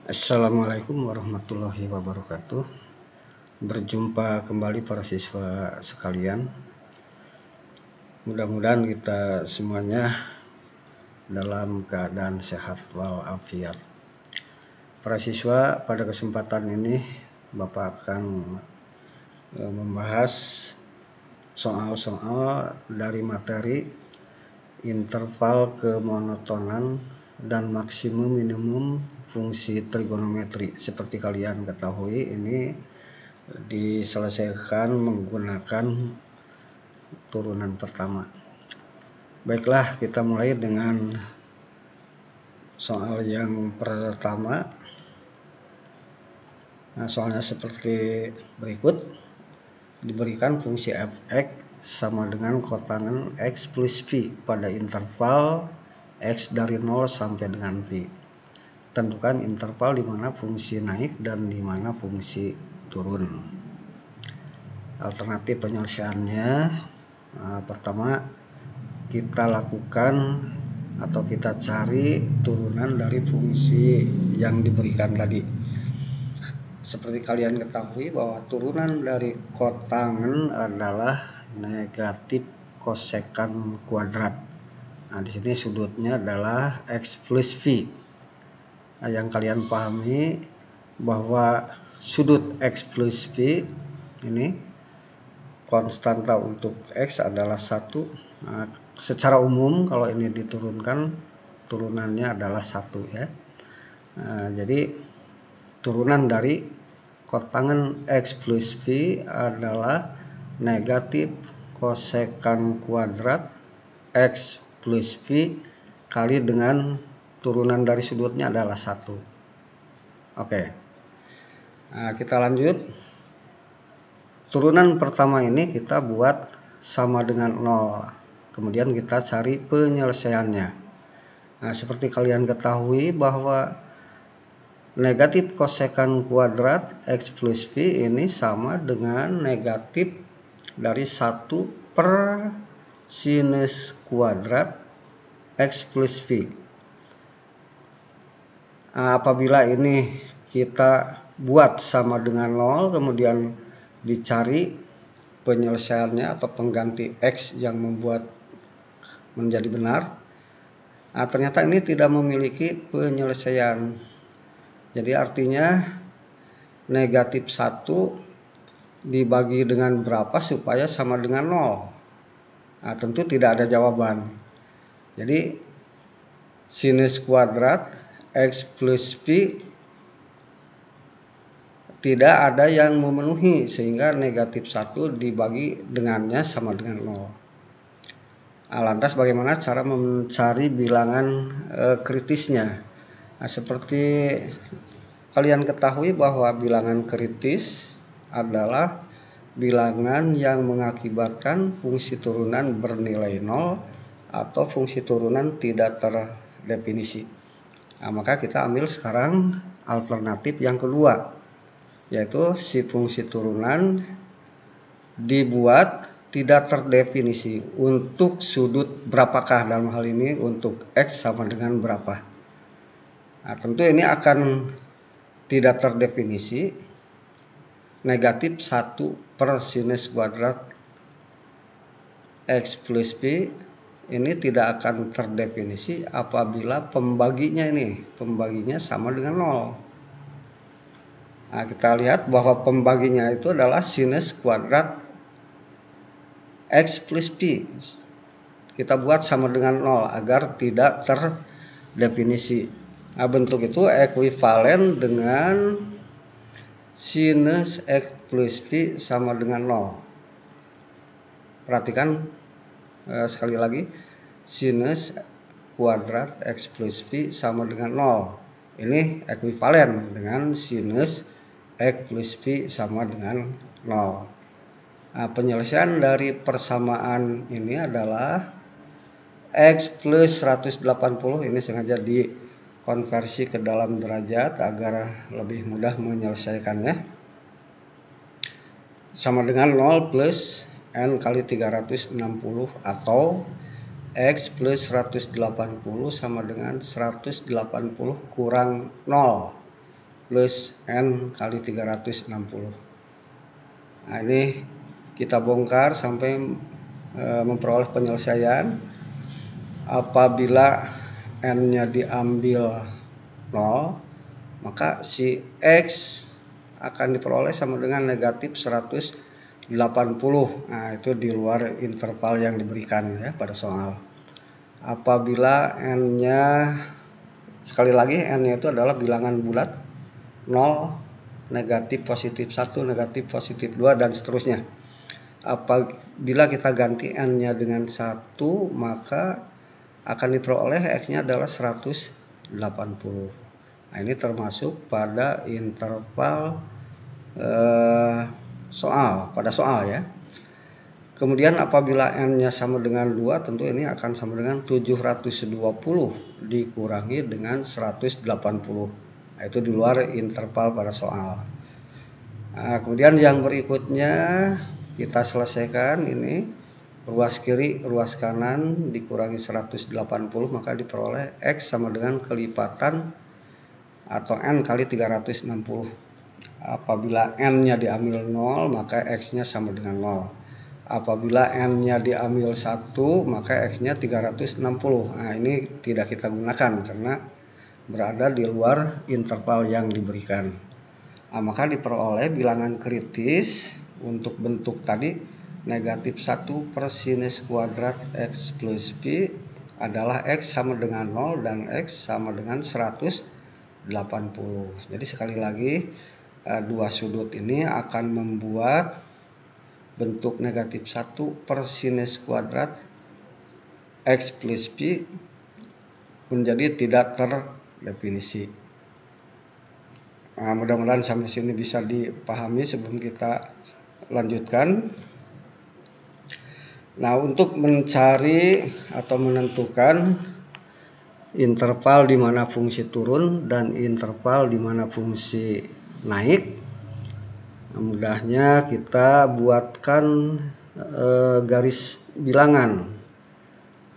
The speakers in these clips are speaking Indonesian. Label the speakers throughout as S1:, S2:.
S1: Assalamualaikum warahmatullahi wabarakatuh. Berjumpa kembali para siswa sekalian. Mudah-mudahan kita semuanya dalam keadaan sehat walafiat. Para siswa, pada kesempatan ini Bapak akan membahas soal-soal dari materi interval kemonotonan dan maksimum minimum fungsi trigonometri. Seperti kalian ketahui, ini diselesaikan menggunakan turunan pertama. Baiklah, kita mulai dengan soal yang pertama. Nah, soalnya seperti berikut. Diberikan fungsi f(x) sama dengan kotangan x plus v pada interval x dari 0 sampai dengan v. Tentukan interval di mana fungsi naik dan di mana fungsi turun. Alternatif penyelesaiannya, pertama kita lakukan atau kita cari turunan dari fungsi yang diberikan tadi. Seperti kalian ketahui bahwa turunan dari kotangen adalah negatif kosekan kuadrat. Nah, di sini sudutnya adalah x plus v. Nah, yang kalian pahami bahwa sudut x plus v ini konstanta untuk x adalah 1. Nah, secara umum kalau ini diturunkan turunannya adalah 1 ya. Nah, jadi turunan dari kotangen x plus v adalah negatif kosekan kuadrat x plus v kali dengan turunan dari sudutnya adalah 1. Oke. Nah, kita lanjut. Turunan pertama ini kita buat sama dengan 0. Kemudian kita cari penyelesaiannya. Nah, seperti kalian ketahui bahwa negatif kosekan kuadrat x plus v ini sama dengan negatif dari 1 per sinus kuadrat x plus v. Nah, apabila ini kita buat sama dengan 0, kemudian dicari penyelesaiannya atau pengganti x yang membuat menjadi benar. Nah, ternyata ini tidak memiliki penyelesaian. Jadi artinya negatif 1 dibagi dengan berapa supaya sama dengan 0. Nah, tentu tidak ada jawaban. Jadi sinus kuadrat x plus v tidak ada yang memenuhi sehingga negatif 1 dibagi dengannya sama dengan 0. Nah, lantas bagaimana cara mencari bilangan kritisnya? Nah, seperti kalian ketahui bahwa bilangan kritis adalah bilangan yang mengakibatkan fungsi turunan bernilai 0 atau fungsi turunan tidak terdefinisi. Nah, maka kita ambil sekarang alternatif yang kedua, yaitu si fungsi turunan dibuat tidak terdefinisi untuk sudut berapakah, dalam hal ini untuk x sama dengan berapa. Nah, tentu ini akan tidak terdefinisi. Negatif 1 per sinus kuadrat x plus v ini tidak akan terdefinisi apabila pembaginya sama dengan 0. Nah, kita lihat bahwa pembaginya itu adalah sinus kuadrat x plus v. Kita buat sama dengan 0 agar tidak terdefinisi. Nah, bentuk itu ekuivalen dengan sinus x plus v sama dengan 0. Perhatikan sekali lagi, sinus kuadrat x plus v sama dengan 0. Ini ekuivalen dengan sinus x plus v sama dengan 0. Nah, penyelesaian dari persamaan ini adalah x plus 180, ini sengaja dikonversi ke dalam derajat agar lebih mudah menyelesaikannya, sama dengan 0 plus n kali 360 atau X plus 180 sama dengan 180 kurang 0. plus N kali 360. Nah, ini kita bongkar sampai memperoleh penyelesaian. Apabila N-nya diambil 0, maka si X akan diperoleh sama dengan negatif 180. Nah, itu di luar interval yang diberikan ya pada soal. Apabila N-nya, sekali lagi N-nya itu adalah bilangan bulat 0, negatif, positif 1, negatif, positif 2, dan seterusnya. Apabila kita ganti N-nya dengan 1, maka akan diperoleh X-nya adalah 180. Nah, ini termasuk pada interval pada soal ya. Kemudian apabila N-nya sama dengan 2, tentu ini akan sama dengan 720 dikurangi dengan 180. Nah, itu di luar interval pada soal. Nah, kemudian yang berikutnya kita selesaikan ini. Ruas kiri, ruas kanan dikurangi 180, maka diperoleh X sama dengan kelipatan atau N kali 360. Apabila N-nya diambil 0, maka X-nya sama dengan 0. Apabila N-nya diambil 1, maka X-nya 360. Nah, ini tidak kita gunakan karena berada di luar interval yang diberikan. Nah, maka diperoleh bilangan kritis untuk bentuk tadi negatif 1 per sinus kuadrat X plus P adalah X sama dengan 0 dan X sama dengan 180. Jadi sekali lagi, dua sudut ini akan membuat bentuk negatif 1 per sinus kuadrat X plus P menjadi tidak terdefinisi. Nah, mudah-mudahan sampai sini bisa dipahami sebelum kita lanjutkan. Nah, untuk mencari atau menentukan interval di mana fungsi turun dan interval di mana fungsi naik, mudahnya kita buatkan garis bilangan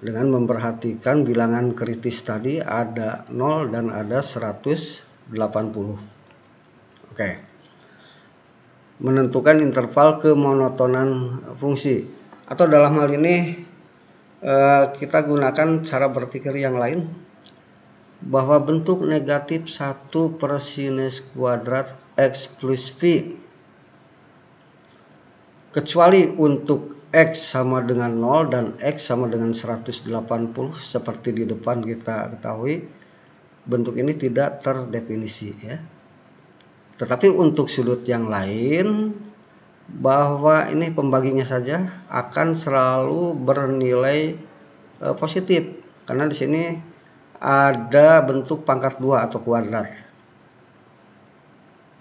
S1: dengan memperhatikan bilangan kritis tadi ada 0 dan ada 180. Oke. Menentukan interval kemonotonan fungsi. Atau dalam hal ini kita gunakan cara berpikir yang lain, bahwa bentuk negatif 1 per sinus kuadrat X plus V, kecuali untuk X sama dengan 0 dan X sama dengan 180 seperti di depan kita ketahui, bentuk ini tidak terdefinisi ya. Tetapi untuk sudut yang lain, bahwa ini pembaginya saja akan selalu bernilai positif karena di sini ada bentuk pangkat 2 atau kuadrat.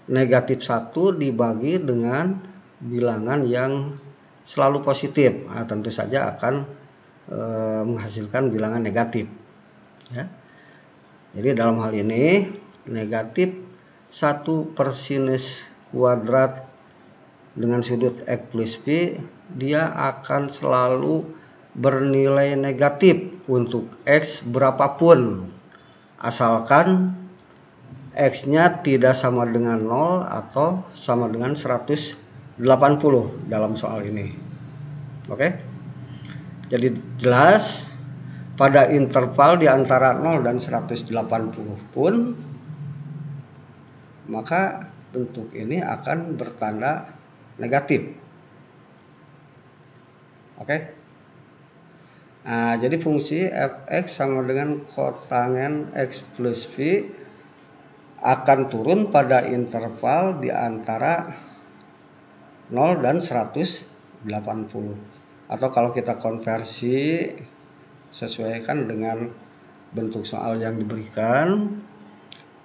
S1: Negatif 1 dibagi dengan bilangan yang selalu positif, nah, tentu saja akan menghasilkan bilangan negatif ya. Jadi dalam hal ini negatif 1 per sinus kuadrat dengan sudut X plus V, dia akan selalu bernilai negatif untuk X berapapun, asalkan X-nya tidak sama dengan 0 atau sama dengan 180 dalam soal ini. Oke? Jadi jelas pada interval di antara 0 dan 180 pun, maka bentuk ini akan bertanda negatif. Oke. Nah, jadi fungsi f(x) sama dengan kotangen X plus V akan turun pada interval di antara 0 dan 180. Atau kalau kita konversi sesuaikan dengan bentuk soal yang diberikan,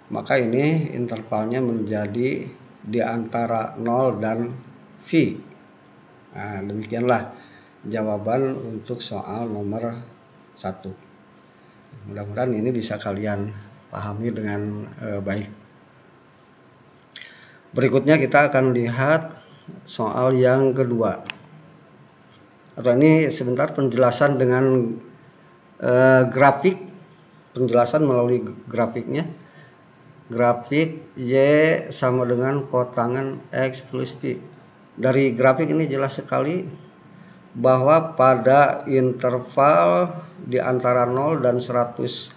S1: maka ini intervalnya menjadi di antara 0 dan V. Nah, demikianlah jawaban untuk soal nomor 1. Mudah-mudahan ini bisa kalian pahami dengan baik. Berikutnya kita akan lihat soal yang kedua. Atau ini sebentar penjelasan dengan grafik, penjelasan melalui grafiknya. grafik Y sama dengan kotangan X plus V. Dari grafik ini jelas sekali bahwa pada interval di antara 0 dan 180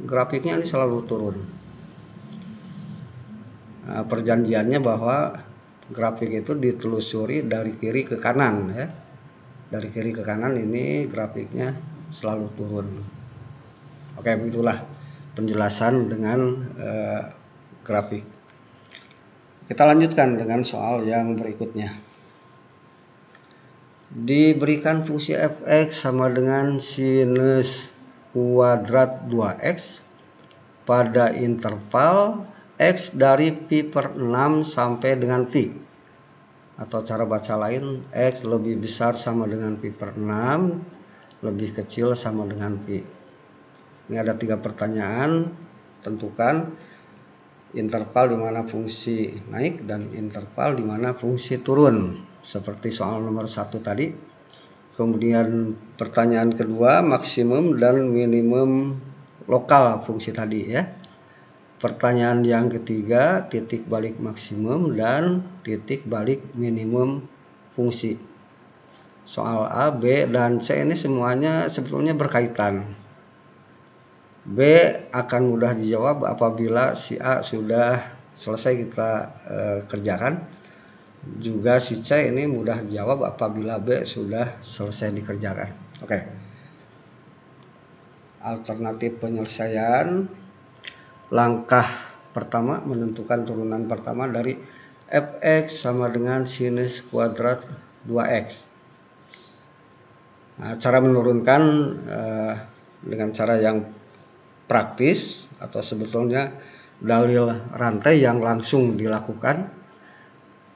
S1: grafiknya ini selalu turun. Nah, perjanjiannya bahwa grafik itu ditelusuri dari kiri ke kanan ya. Dari kiri ke kanan ini grafiknya selalu turun. Oke, begitulah penjelasan dengan grafik. Kita lanjutkan dengan soal yang berikutnya. Diberikan fungsi fx sama dengan sinus kuadrat 2x pada interval x dari V per 6 sampai dengan V. Atau cara baca lain, x lebih besar sama dengan V per 6, lebih kecil sama dengan V. Ini ada 3 pertanyaan, tentukan interval di mana fungsi naik dan interval di mana fungsi turun, seperti soal nomor 1 tadi. Kemudian pertanyaan kedua, maksimum dan minimum lokal fungsi tadi ya. Pertanyaan yang ketiga, titik balik maksimum dan titik balik minimum fungsi. Soal A, B, dan C ini semuanya sebetulnya berkaitan. B akan mudah dijawab apabila si A sudah selesai kita kerjakan. Juga si C ini mudah dijawab apabila B sudah selesai dikerjakan. Oke. Alternatif penyelesaian. Langkah pertama, menentukan turunan pertama dari fx sama dengan sinus kuadrat 2x. Nah, cara menurunkan dengan cara yang praktis atau sebetulnya dalil rantai yang langsung dilakukan.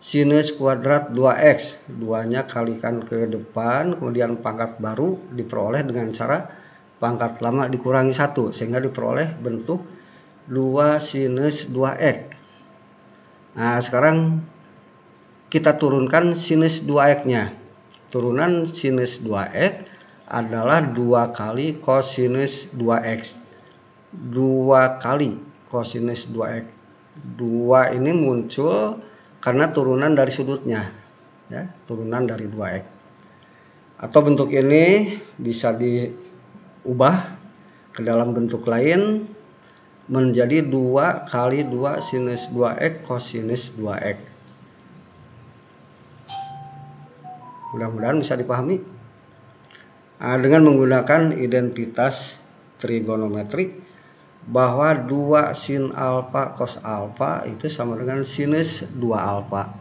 S1: Sinus kuadrat 2x, 2-nya kalikan ke depan, kemudian pangkat baru diperoleh dengan cara pangkat lama dikurangi 1, sehingga diperoleh bentuk 2 sinus 2x. Nah, sekarang kita turunkan sinus 2x-nya. Turunan sinus 2x adalah 2 kali kosinus 2x. 2 kali kosinus 2x. 2 ini muncul karena turunan dari sudutnya ya, turunan dari 2x. Atau bentuk ini bisa diubah ke dalam bentuk lain menjadi 2 kali 2 sinus 2x kosinus 2x. Mudah-mudahan bisa dipahami. Nah, dengan menggunakan identitas trigonometrik bahwa 2 sin alfa cos alfa itu sama dengan sinus 2 alfa.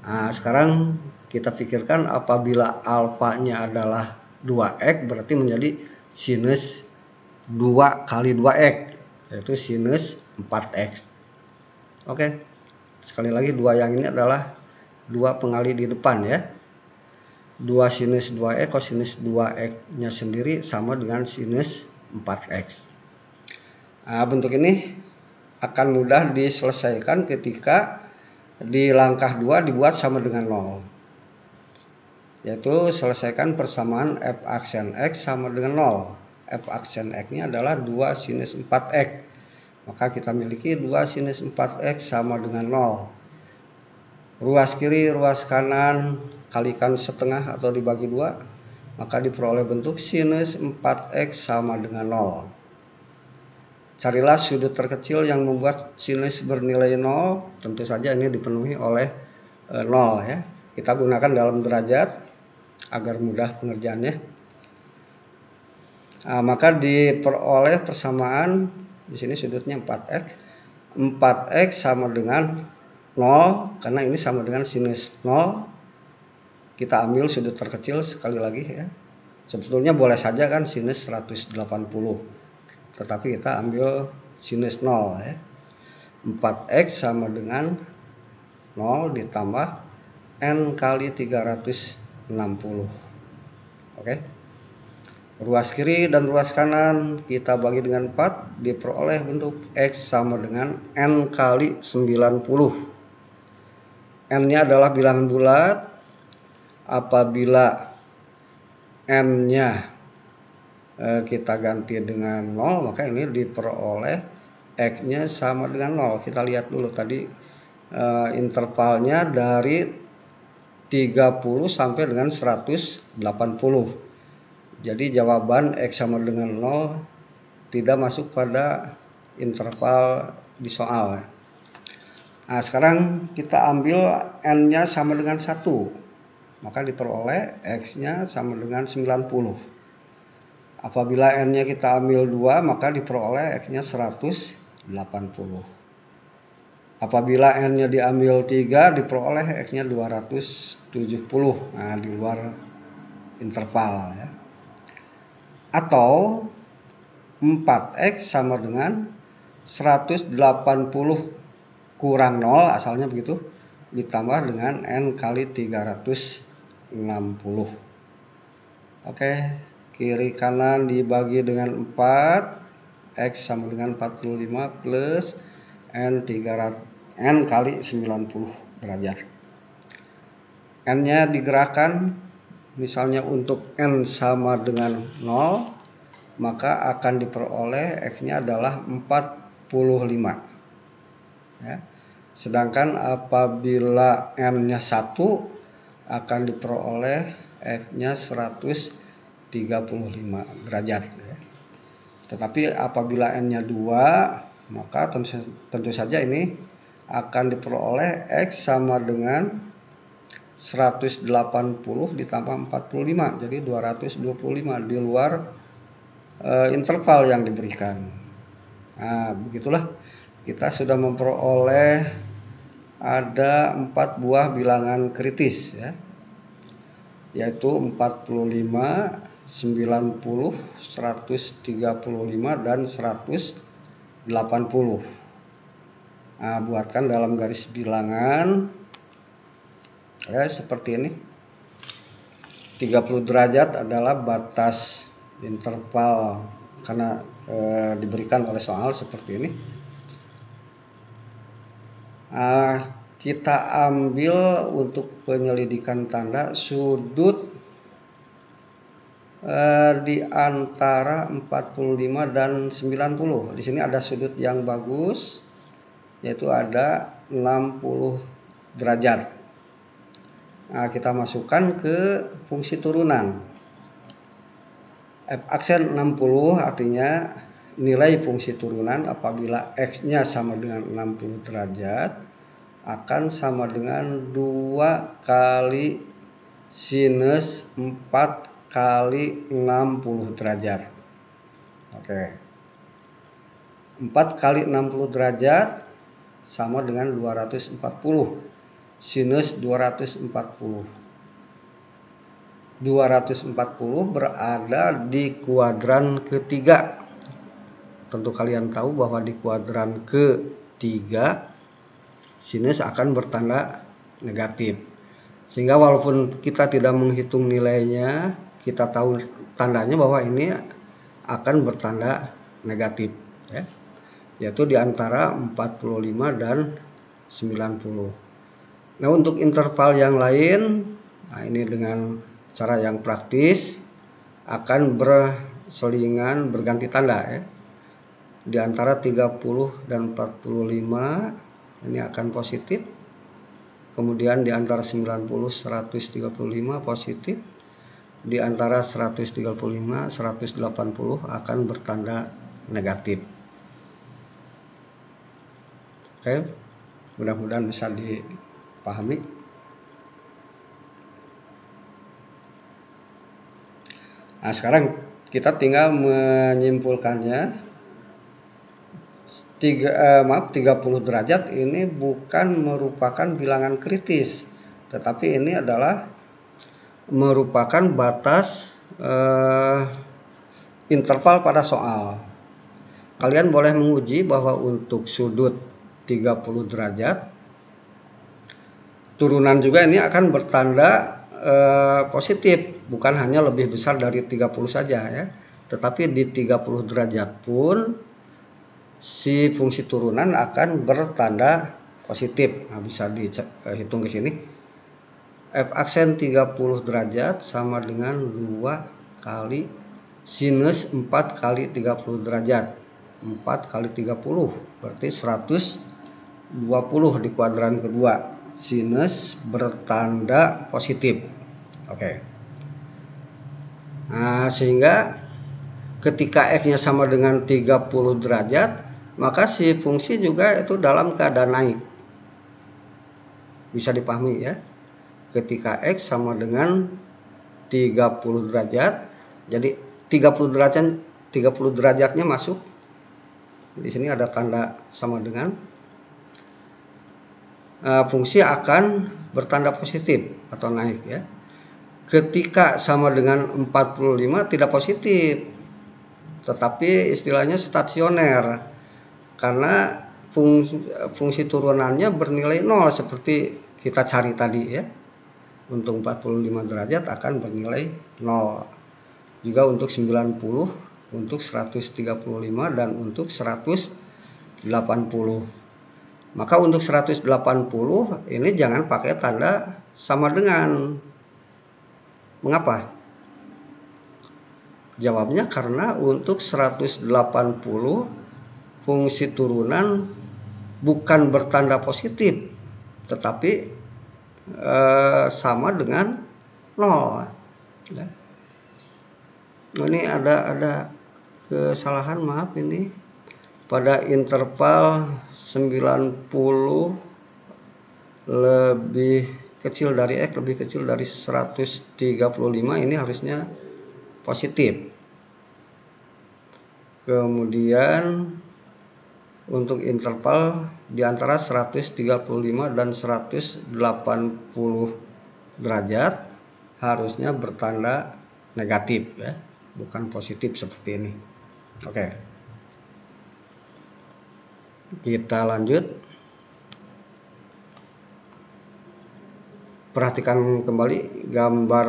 S1: Nah, sekarang kita pikirkan apabila alfanya adalah 2x berarti menjadi sinus 2 kali 2x, yaitu sinus 4x. Oke. Sekali lagi 2 yang ini adalah 2 pengali di depan ya. 2 sinus 2x kosinus 2x-nya sendiri sama dengan sinus 4x. Nah, bentuk ini akan mudah diselesaikan ketika di langkah 2 dibuat sama dengan 0. Yaitu selesaikan persamaan f aksen x sama dengan 0. F aksen x-nya adalah 2 sinus 4x. Maka kita miliki 2 sinus 4x sama dengan 0. Ruas kiri, ruas kanan, kalikan setengah atau dibagi 2. Maka diperoleh bentuk sinus 4x sama dengan 0. Carilah sudut terkecil yang membuat sinus bernilai 0. Tentu saja ini dipenuhi oleh 0 ya. Kita gunakan dalam derajat agar mudah pengerjaannya. Nah, maka diperoleh persamaan di sini sudutnya 4x. 4x sama dengan 0 karena ini sama dengan sinus 0. Kita ambil sudut terkecil sekali lagi ya. Sebetulnya boleh saja kan sinus 180. Tetapi kita ambil sinus 0 ya. 4x sama dengan 0 ditambah n kali 360. Oke. Ruas kiri dan ruas kanan kita bagi dengan 4, diperoleh bentuk x sama dengan n kali 90. N-nya adalah bilangan bulat. Apabila n-nya kita ganti dengan 0, maka ini diperoleh X-nya sama dengan 0. Kita lihat dulu tadi intervalnya dari 30 sampai dengan 180. Jadi jawaban X sama dengan 0 tidak masuk pada interval di soal. Nah, sekarang kita ambil N-nya sama dengan 1. Maka diperoleh X-nya sama dengan 90. Apabila N-nya kita ambil 2, maka diperoleh X-nya 180. Apabila N-nya diambil 3, diperoleh X-nya 270. Nah, di luar interval ya. Atau 4X sama dengan 180 kurang 0, asalnya begitu, ditambah dengan N kali 360. Oke, kiri kanan dibagi dengan 4, X sama dengan 45 plus N kali 90 derajat. N-nya digerakkan, misalnya untuk N sama dengan 0, maka akan diperoleh X-nya adalah 45. Ya. Sedangkan apabila N-nya 1, akan diperoleh X-nya 135 derajat. Ya. Tetapi apabila N-nya 2, maka tentu saja ini akan diperoleh X sama dengan 180 ditambah 45, jadi 225 di luar interval yang diberikan. Nah, begitulah kita sudah memperoleh ada 4 buah bilangan kritis ya, yaitu 45, 90, 135 dan 180. Nah, buatkan dalam garis bilangan ya, seperti ini. 30 derajat adalah batas interval karena diberikan oleh soal seperti ini. Kita ambil untuk penyelidikan tanda sudut di antara 45 dan 90. Di sini ada sudut yang bagus, yaitu ada 60 derajat. Nah, kita masukkan ke fungsi turunan. F aksen 60 artinya nilai fungsi turunan apabila X-nya sama dengan 60 derajat akan sama dengan 2 kali sinus 4 kali 60 derajat. Oke. 4 kali 60 derajat sama dengan 240. Sinus 240. 240 berada di kuadran ketiga. Tentu kalian tahu bahwa di kuadran ketiga sinus akan bertanda negatif. Sehingga walaupun kita tidak menghitung nilainya, kita tahu tandanya bahwa ini akan bertanda negatif ya. Yaitu di antara 45 dan 90. Nah, untuk interval yang lain, nah ini dengan cara yang praktis akan berselingan berganti tanda ya. Di antara 30 dan 45 ini akan positif. Kemudian di antara 90 135 positif. Di antara 135 180 akan bertanda negatif. Oke, mudah-mudahan bisa dipahami. Nah, sekarang kita tinggal menyimpulkannya. 30 derajat ini bukan merupakan bilangan kritis, tetapi ini adalah merupakan batas interval pada soal. Kalian boleh menguji bahwa untuk sudut 30 derajat turunan juga ini akan bertanda positif, bukan hanya lebih besar dari 30 saja ya, tetapi di 30 derajat pun si fungsi turunan akan bertanda positif. Nah, bisa dihitung ke sini. F aksen 30 derajat sama dengan 2 kali sinus 4 kali 30 derajat. 4 kali 30 berarti 120 di kuadran kedua. Sinus bertanda positif. Oke. Nah, sehingga ketika X-nya sama dengan 30 derajat, maka si fungsi juga itu dalam keadaan naik. Bisa dipahami ya. Ketika X sama dengan 30 derajat, jadi 30 derajatnya masuk. Di sini ada tanda sama dengan, fungsi akan bertanda positif atau naik ya. Ketika sama dengan 45 tidak positif, tetapi istilahnya stasioner, karena fungsi turunannya bernilai 0 seperti kita cari tadi ya. Untuk 45 derajat akan bernilai 0. Juga untuk 90, untuk 135 dan untuk 180. Maka untuk 180 ini jangan pakai tanda sama dengan. Mengapa? Jawabnya karena untuk 180 fungsi turunan bukan bertanda positif, tetapi sama dengan 0. Ini ada kesalahan, maaf ini. Pada interval 90 lebih kecil dari X lebih kecil dari 135, ini harusnya positif. Kemudian untuk interval di antara 135 dan 180 derajat harusnya bertanda negatif ya, bukan positif seperti ini. Oke. Kita lanjut. Perhatikan kembali gambar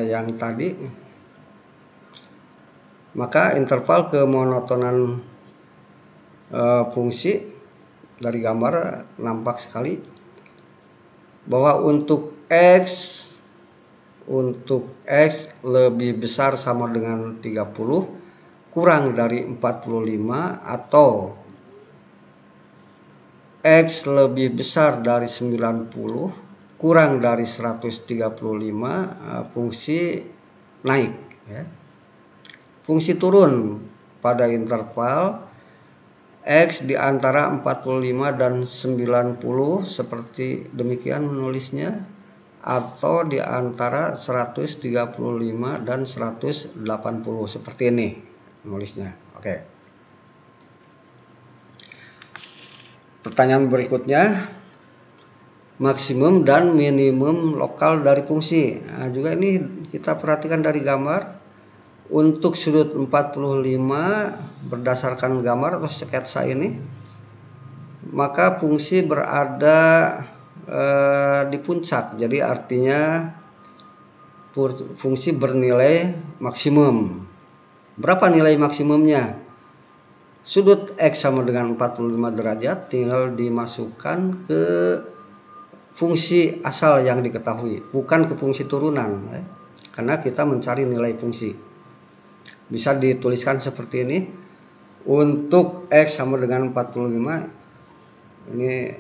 S1: yang tadi. Maka interval kemonotonan fungsi dari gambar nampak sekali bahwa untuk X lebih besar sama dengan 30 kurang dari 45 atau X lebih besar dari 90 kurang dari 135, fungsi naik ya. Fungsi turun pada interval X di antara 45 dan 90 seperti demikian menulisnya, atau di antara 135 dan 180 seperti ini menulisnya. Oke. Pertanyaan berikutnya, maksimum dan minimum lokal dari fungsi. Nah, juga ini kita perhatikan dari gambar. Untuk sudut 45 berdasarkan gambar atau sketsa ini, maka fungsi berada di puncak. Jadi artinya fungsi bernilai maksimum. Berapa nilai maksimumnya? Sudut X sama dengan 45 derajat tinggal dimasukkan ke fungsi asal yang diketahui, bukan ke fungsi turunan ya. Karena kita mencari nilai fungsi. Bisa dituliskan seperti ini. Untuk X sama dengan 45, ini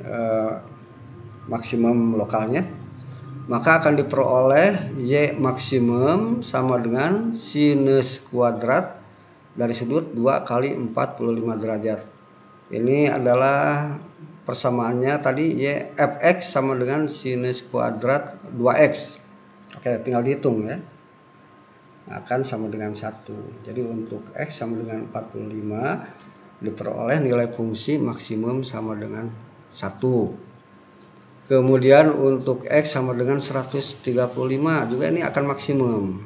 S1: maksimum lokalnya, maka akan diperoleh Y maksimum sama dengan sinus kuadrat dari sudut 2 kali 45 derajat. Ini adalah persamaannya tadi, Y Fx sama dengan sinus kuadrat 2x. Oke, tinggal dihitung ya. Akan sama dengan 1. Jadi untuk X sama dengan 45 diperoleh nilai fungsi maksimum sama dengan 1. Kemudian untuk X sama dengan 135 juga ini akan maksimum.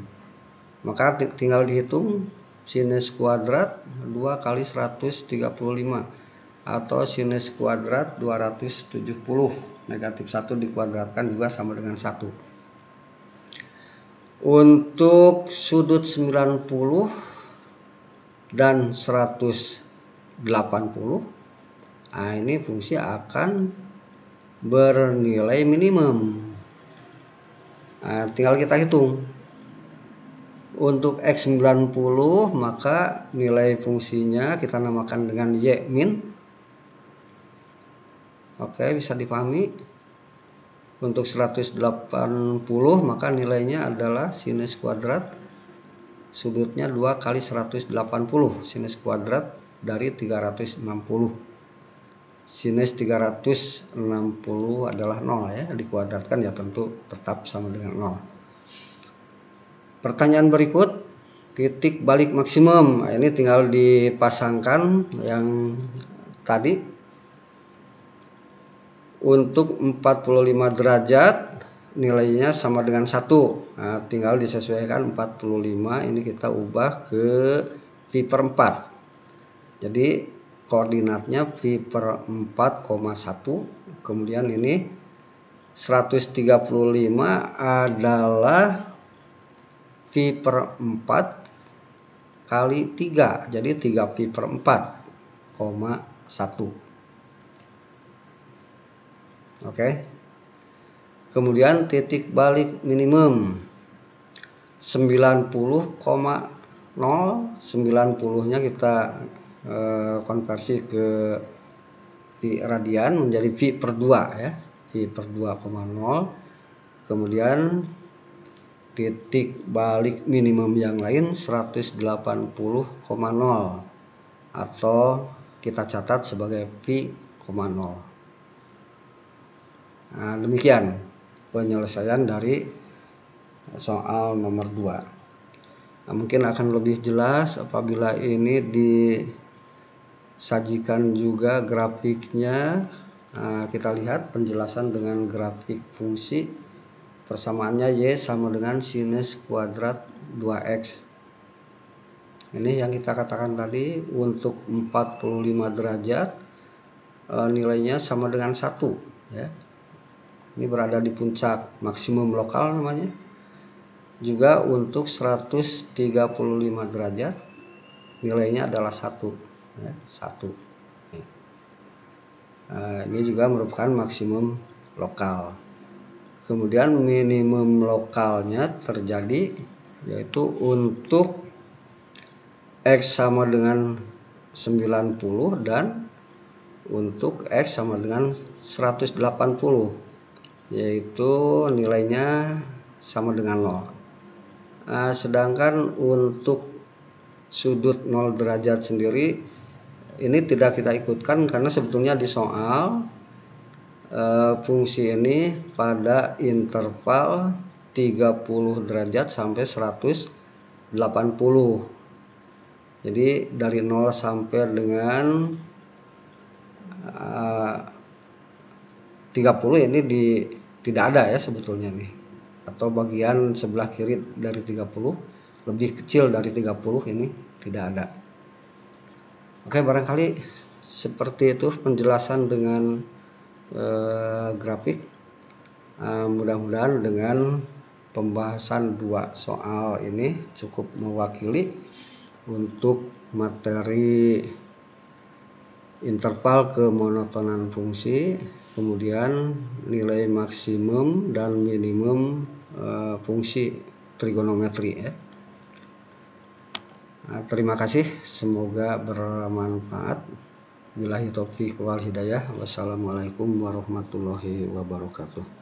S1: Maka tinggal dihitung sinus kuadrat 2 kali 135 atau sinus kuadrat 270. Negatif 1 dikuadratkan juga sama dengan 1. Untuk sudut 90 dan 180, nah ini fungsi akan bernilai minimum. Nah, tinggal kita hitung. Untuk X90 maka nilai fungsinya kita namakan dengan Y min. Oke, bisa dipahami. Untuk 180 maka nilainya adalah sinus kuadrat sudutnya 2 kali 180 sinus kuadrat dari 360. Sinus 360 adalah 0 ya, dikuadratkan ya tentu tetap sama dengan 0. Pertanyaan berikut, titik balik maksimum. Nah, ini tinggal dipasangkan yang tadi. Untuk 45 derajat nilainya sama dengan 1. Nah, tinggal disesuaikan 45 ini kita ubah ke V per 4. Jadi koordinatnya V per 4,1. Kemudian ini 135 adalah V per 4 kali 3. Jadi 3 V per 4,1. Oke. Kemudian titik balik minimum 90,0. 90-nya kita konversi ke V radian menjadi V per 2 ya. V per 2,0. Kemudian titik balik minimum yang lain 180,0 atau kita catat sebagai V,0. Nah, demikian penyelesaian dari soal nomor 2. Nah, mungkin akan lebih jelas apabila ini disajikan juga grafiknya. Nah, kita lihat penjelasan dengan grafik fungsi. Persamaannya Y sama dengan sinus kuadrat 2X. Ini yang kita katakan tadi untuk 45 derajat nilainya sama dengan 1 ya. Ini berada di puncak maksimum lokal namanya. Juga untuk 135 derajat nilainya adalah 1 ya, 1. Ini juga merupakan maksimum lokal. Kemudian minimum lokalnya terjadi yaitu untuk X sama dengan 90 dan untuk X sama dengan 180, yaitu nilainya sama dengan 0. Sedangkan untuk sudut 0 derajat sendiri ini tidak kita ikutkan karena sebetulnya di soal fungsi ini pada interval 30 derajat sampai 180. Jadi dari 0 sampai dengan 30 ini tidak ada ya sebetulnya nih. Atau bagian sebelah kiri dari 30, lebih kecil dari 30 ini tidak ada. Oke, barangkali seperti itu penjelasan dengan grafik. Mudah-mudahan dengan pembahasan 2 soal ini cukup mewakili untuk materi interval kemonotonan fungsi, kemudian nilai maksimum dan minimum fungsi trigonometri ya. Terima kasih, semoga bermanfaat. Billahi taufiq wal hidayah. Wassalamualaikum warahmatullahi wabarakatuh.